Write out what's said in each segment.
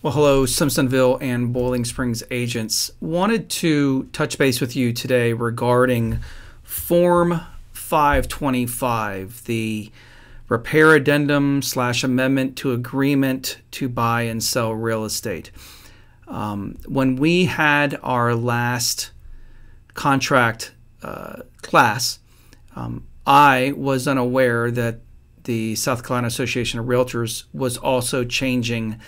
Well, hello, Simpsonville and Boiling Springs agents. Wanted to touch base with you today regarding Form 525, the repair addendum / amendment to agreement to buy and sell real estate. When we had our last contract class, I was unaware that the South Carolina Association of Realtors was also changing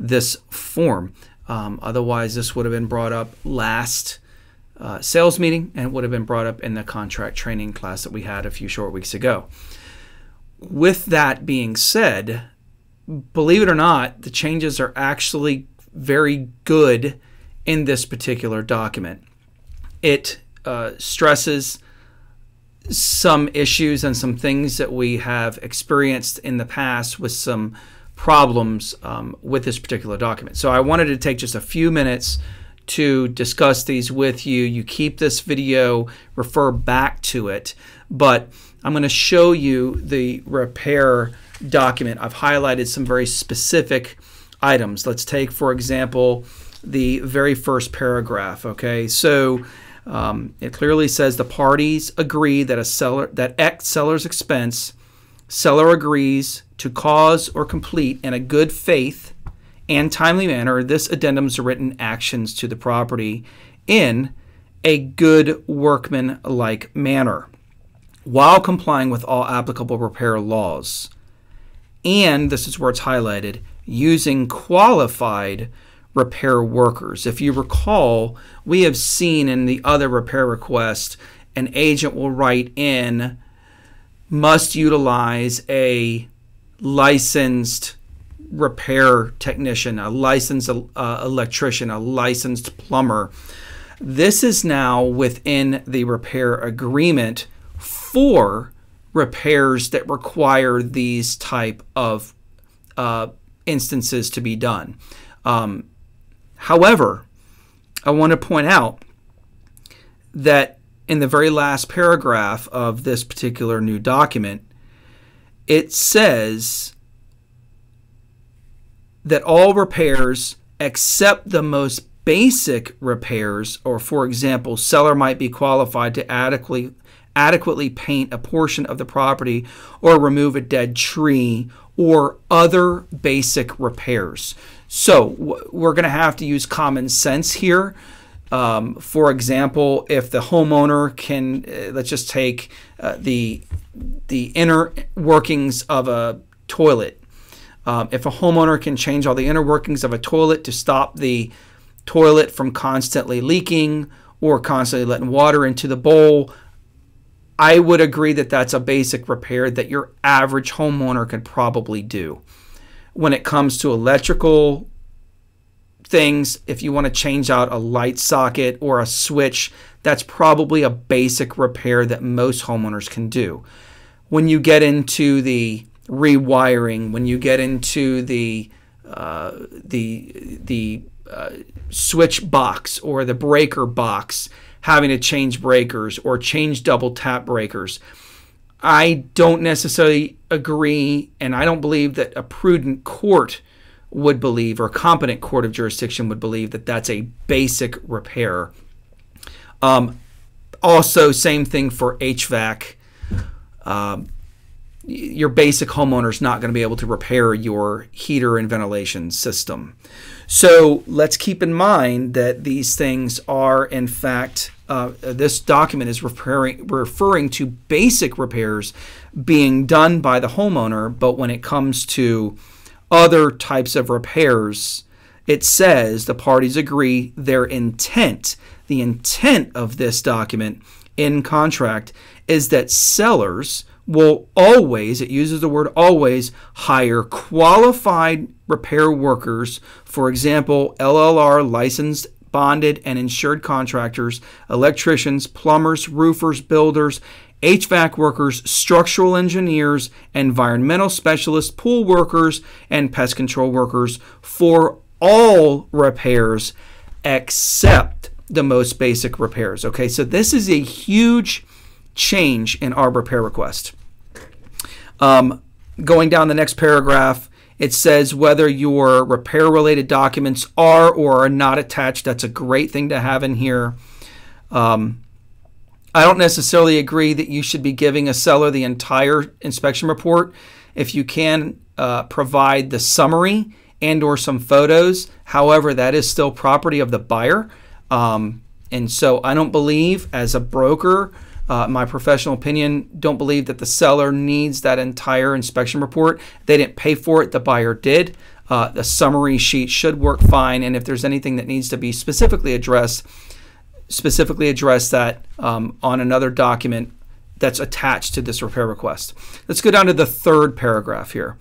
this form. Otherwise, this would have been brought up last sales meeting and would have been brought up in the contract training class that we had a few short weeks ago. With that being said, believe it or not, the changes are actually very good in this particular document. It stresses some issues and some things that we have experienced in the past with some problems with this particular document. So I wanted to take just a few minutes to discuss these with you. You keep this video, refer back to it, but I'm going to show you the repair document. I've highlighted some very specific items. Let's take, for example, the very first paragraph. Okay, so it clearly says the parties agree that at seller's expense, seller agrees to cause or complete in a good faith and timely manner this addendum's written actions to the property in a good workman-like manner while complying with all applicable repair laws. And this is where it's highlighted, using qualified repair workers. If you recall, we have seen in the other repair request, an agent will write in must utilize a licensed repair technician, a licensed electrician, a licensed plumber. This is now within the repair agreement for repairs that require these type of instances to be done. However, I want to point out that in the very last paragraph of this particular new document, it says that all repairs except the most basic repairs, or for example, seller might be qualified to adequately paint a portion of the property or remove a dead tree or other basic repairs. So we're going to have to use common sense here. For example, if the homeowner can, let's just take the inner workings of a toilet. If a homeowner can change all the inner workings of a toilet to stop the toilet from constantly leaking or constantly letting water into the bowl, I would agree that that's a basic repair that your average homeowner could probably do. When it comes to electrical things, if you want to change out a light socket or a switch, that's probably a basic repair that most homeowners can do. When you get into the rewiring, when you get into the switch box or the breaker box, having to change breakers or change double tap breakers, I don't necessarily agree, and I don't believe that a prudent court would believe, or a competent court of jurisdiction would believe, that that's a basic repair. Also, same thing for HVAC. Your basic homeowner is not going to be able to repair your heater and ventilation system. So let's keep in mind that these things are, in fact, this document is referring to basic repairs being done by the homeowner, but when it comes to other types of repairs, it says the parties agree their intent. The intent of this document in contract is that sellers will always, it uses the word always, hire qualified repair workers, for example, LLR licensed, bonded, and insured contractors, electricians, plumbers, roofers, builders, HVAC workers, structural engineers, environmental specialists, pool workers, and pest control workers for all repairs except the most basic repairs. Okay, so this is a huge change in our repair request. Going down the next paragraph, It says whether your repair-related documents are or are not attached. That's a great thing to have in here. I don't necessarily agree that you should be giving a seller the entire inspection report. If you can provide the summary and or some photos, however, that is still property of the buyer. And so I don't believe, as a broker, my professional opinion, don't believe that the seller needs that entire inspection report. They didn't pay for it, the buyer did. The summary sheet should work fine, and if there's anything that needs to be specifically address that on another document that's attached to this repair request. Let's go down to the third paragraph here.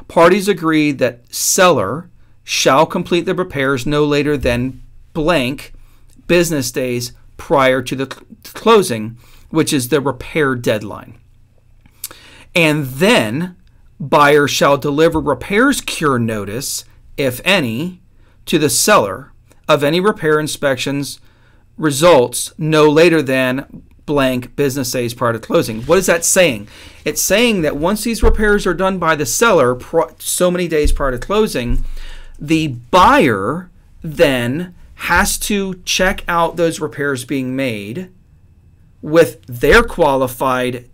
Parties agree that seller shall complete the repairs no later than blank business days prior to the closing, which is the repair deadline. And then buyer shall deliver repairs cure notice, if any, to the seller of any repair inspections results no later than blank business days prior to closing. What is that saying? It's saying that once these repairs are done by the seller so many days prior to closing, the buyer then has to check out those repairs being made with their qualified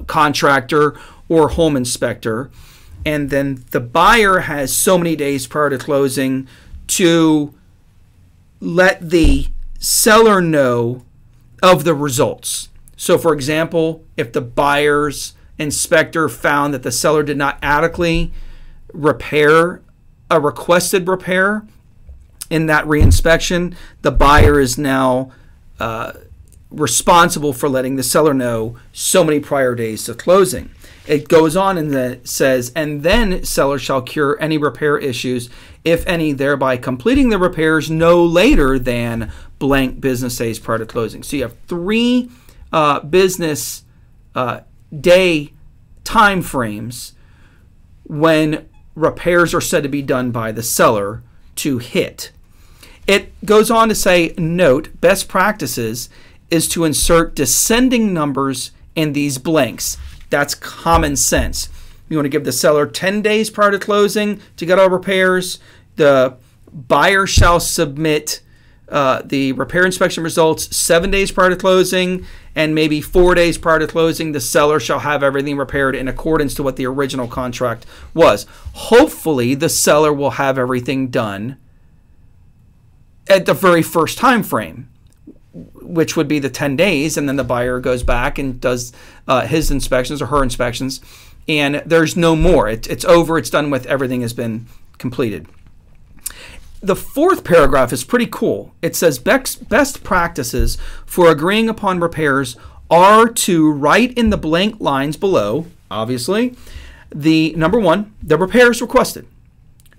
contractor or home inspector, and then the buyer has so many days prior to closing to let the seller know of the results. So for example, if the buyer's inspector found that the seller did not adequately repair a requested repair in that reinspection, the buyer is now responsible for letting the seller know so many prior days to closing. It goes on and then says, and then seller shall cure any repair issues, if any, thereby completing the repairs no later than blank business days prior to closing. So you have 3 business day time frames when repairs are said to be done by the seller to hit. It goes on to say, note, best practices is to insert descending numbers in these blanks. That's common sense. You want to give the seller 10 days prior to closing to get all repairs. The buyer shall submit the repair inspection results 7 days prior to closing, and maybe 4 days prior to closing, the seller shall have everything repaired in accordance to what the original contract was. Hopefully, the seller will have everything done at the very first time frame, which would be the 10 days, and then the buyer goes back and does his inspections or her inspections, and there's no more. It's over. It's done with. Everything has been completed. The fourth paragraph is pretty cool. It says best practices for agreeing upon repairs are to write in the blank lines below, obviously, the number 1, the repairs requested.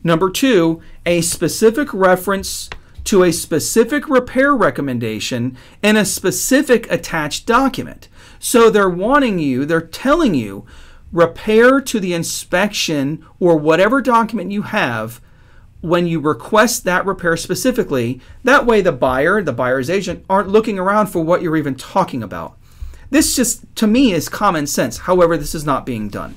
Number 2, a specific reference to a specific repair recommendation in a specific attached document. So they're telling you, repair to the inspection or whatever document you have when you request that repair specifically. That way the buyer's agent, aren't looking around for what you're even talking about. This just, to me, is common sense. However, this is not being done.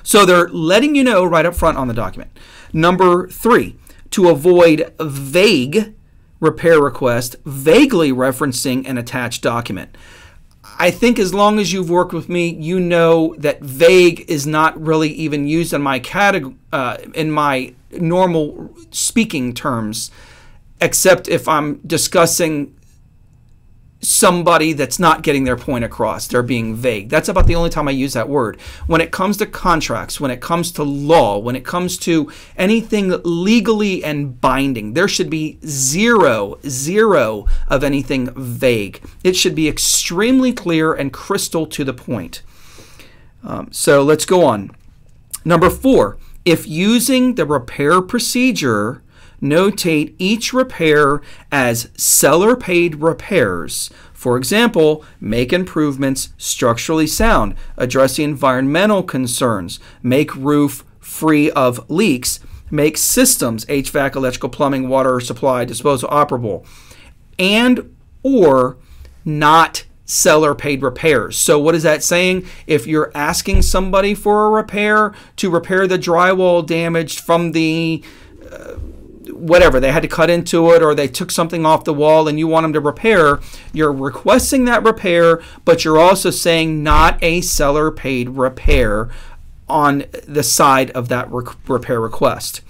So they're letting you know right up front on the document. Number 3, to avoid vague repair request, vaguely referencing an attached document. I think as long as you've worked with me, you know that vague is not really even used in my in my normal speaking terms, except if I'm discussing somebody that's not getting their point across. They're being vague. That's about the only time I use that word. When it comes to contracts, when it comes to law, when it comes to anything legally and binding, there should be zero of anything vague. It should be extremely clear and crystal to the point. So let's go on. Number 4, if using the repair procedure, notate each repair as seller paid repairs. For example, make improvements structurally sound, address the environmental concerns, make roof free of leaks, make systems, HVAC, electrical, plumbing, water supply, disposal operable, and or not seller paid repairs. So what is that saying? If you're asking somebody for a repair to repair the drywall damaged from the whatever, they had to cut into it or they took something off the wall and you want them to repair, you're requesting that repair, but you're also saying not a seller paid repair on the side of that repair request.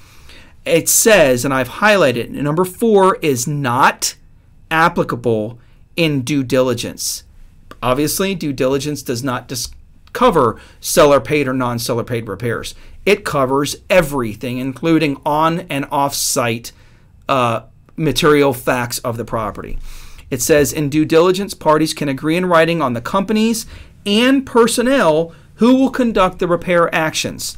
It says, and I've highlighted, number 4 is not applicable in due diligence. Obviously, due diligence does not cover seller paid or non-seller paid repairs. It covers everything, including on and off-site material facts of the property. It says in due diligence, parties can agree in writing on the companies and personnel who will conduct the repair actions.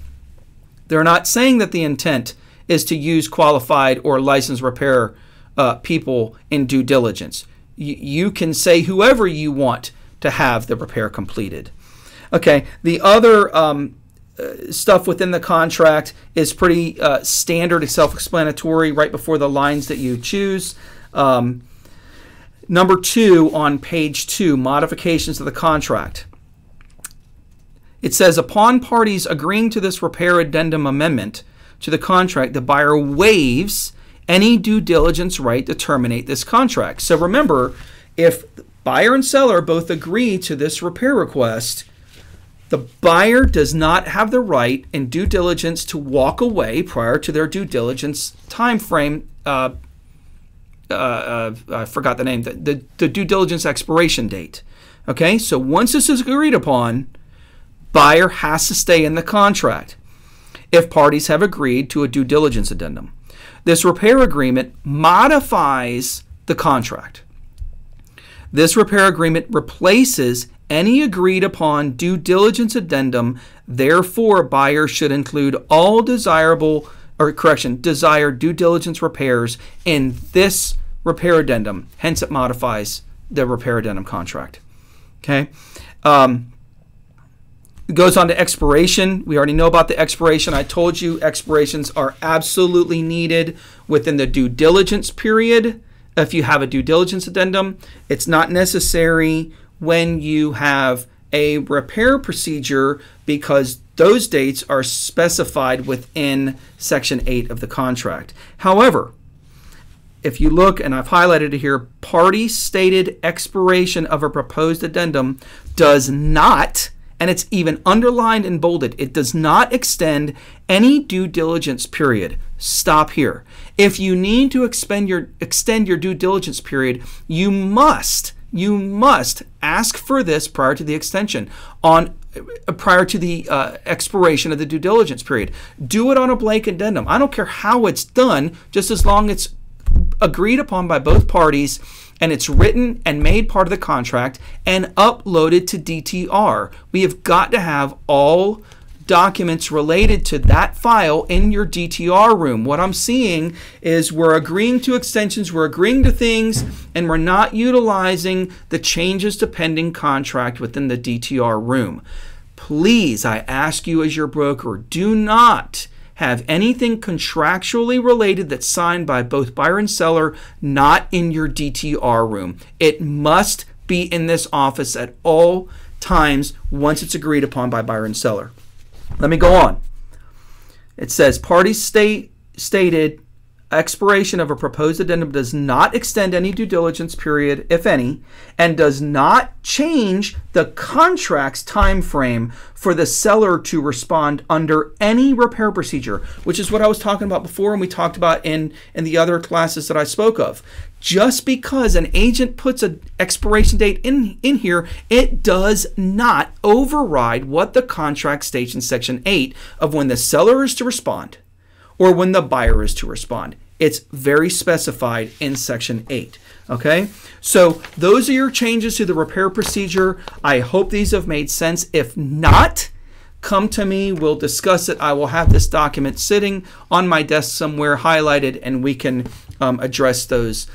They're not saying that the intent is to use qualified or licensed repair people in due diligence. You can say whoever you want to have the repair completed. Okay, the other stuff within the contract is pretty standard and self-explanatory right before the lines that you choose. Number 2 on page 2, modifications of the contract. It says, upon parties agreeing to this repair addendum amendment to the contract, the buyer waives any due diligence right to terminate this contract. So remember, if buyer and seller both agree to this repair request, the buyer does not have the right in due diligence to walk away prior to their due diligence time frame. I forgot the name. The due diligence expiration date. Okay, so once this is agreed upon, buyer has to stay in the contract if parties have agreed to a due diligence addendum. This repair agreement modifies the contract. This repair agreement replaces any agreed upon due diligence addendum. Therefore, buyer should include all desired due diligence repairs in this repair addendum. Hence, it modifies the repair addendum contract. Okay. It goes on to expiration. We already know about the expiration. I told you expirations are absolutely needed within the due diligence period. If you have a due diligence addendum, it's not necessary when you have a repair procedure because those dates are specified within Section 8 of the contract. However, if you look, and I've highlighted it here, party stated expiration of a proposed addendum does not, and it's even underlined and bolded, it does not extend any due diligence period. Stop here. If you need to extend your due diligence period, you must ask for this prior to the extension, prior to the expiration of the due diligence period. Do it on a blank addendum. I don't care how it's done, just as long as it's agreed upon by both parties and it's written and made part of the contract and uploaded to DTR. We have got to have all documents related to that file in your DTR room. What I'm seeing is we're agreeing to extensions, we're agreeing to things, and we're not utilizing the changes to pending contract within the DTR room. Please, I ask you as your broker, do not have anything contractually related that's signed by both buyer and seller not in your DTR room. It must be in this office at all times once it's agreed upon by buyer and seller. Let me go on. It says parties stated expiration of a proposed addendum does not extend any due diligence period, if any, and does not change the contract's time frame for the seller to respond under any repair procedure, which is what I was talking about before and we talked about in the other classes that I spoke of. Just because an agent puts an expiration date in here, it does not override what the contract states in Section 8 of when the seller is to respond or when the buyer is to respond. It's very specified in Section 8. Okay, so those are your changes to the repair procedure. I hope these have made sense. If not, come to me. We'll discuss it. I will have this document sitting on my desk somewhere highlighted, and we can address those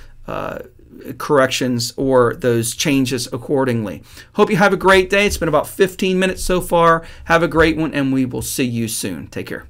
corrections or those changes accordingly. Hope you have a great day. It's been about 15 minutes so far. Have a great one, and we will see you soon. Take care.